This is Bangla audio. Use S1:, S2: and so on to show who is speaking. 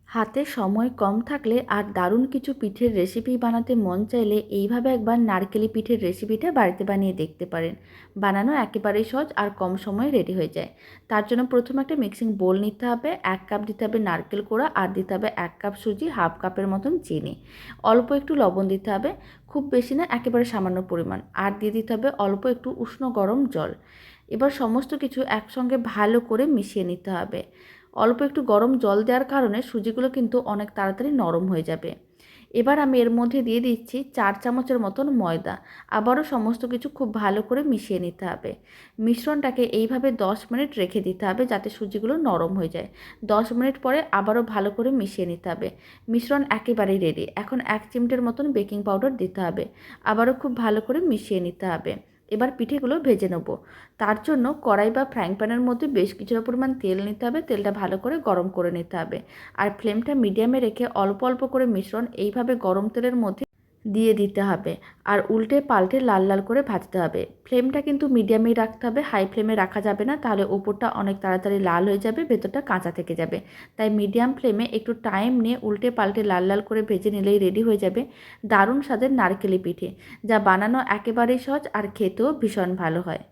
S1: হাতে সময় কম থাকলে আর দারুণ কিছু পিঠের রেসিপি বানাতে মন চাইলে এইভাবে একবার নারকেলি পিঠের রেসিপিটা বাড়িতে বানিয়ে দেখতে পারেন। বানানো একেবারেই সহজ আর কম সময়ে রেডি হয়ে যায়। তার জন্য প্রথমে একটা মিক্সিং বোল নিতে হবে, 1 কাপ দিতে হবে নারকেল কোড়া, আর দিতে হবে 1 কাপ সুজি, হাফ কাপের মতন চিনি, অল্প একটু লবণ দিতে হবে, খুব বেশি না, একেবারে সামান্য পরিমাণ, আর দিয়ে দিতে হবে অল্প একটু উষ্ণ গরম জল। এবার সমস্ত কিছু একসঙ্গে ভালো করে মিশিয়ে নিতে হবে। অল্প একটু গরম জল দেওয়ার কারণে সুজিগুলো কিন্তু অনেক তাড়াতাড়ি নরম হয়ে যাবে। এবার আমি এর মধ্যে দিয়ে দিচ্ছি 4 চামচের মতন ময়দা। আবারও সমস্ত কিছু খুব ভালো করে মিশিয়ে নিতে হবে। মিশ্রণটাকে এইভাবে 10 মিনিট রেখে দিতে হবে যাতে সুজিগুলো নরম হয়ে যায়। 10 মিনিট পরে আবারও ভালো করে মিশিয়ে নিতে হবে। মিশ্রণ একেবারেই রেডি। এখন 1 চিমটের মতন বেকিং পাউডার দিতে হবে। আবারও খুব ভালো করে মিশিয়ে নিতে হবে। এবার পিঠেগুলো ভেজে নেব। তার জন্য কড়াই বা ফ্রাইং প্যানের মধ্যে বেশ কিছুটা পরিমাণ তেল নিতে হবে। তেলটা ভালো করে গরম করে নিতে হবে। আর ফ্লেমটা মিডিয়ামে রেখে অল্প অল্প করে মিশ্রণ এইভাবে গরম তেলের মধ্যে দিয়ে দিতে হবে। আর উল্টে পাল্টে লাল লাল করে ভাজতে হবে। ফ্লেমটা কিন্তু মিডিয়ামেই রাখতে হবে, হাই ফ্লেমে রাখা যাবে না, তাহলে ওপরটা অনেক তাড়াতাড়ি লাল হয়ে যাবে, ভেতরটা কাঁচা থেকে যাবে। তাই মিডিয়াম ফ্লেমে একটু টাইম নিয়ে উল্টে পাল্টে লাল লাল করে ভেজে নিলেই রেডি হয়ে যাবে দারুণ স্বাদের নারকেলি পিঠে, যা বানানো একেবারেই সহজ আর খেতেও ভীষণ ভালো হয়।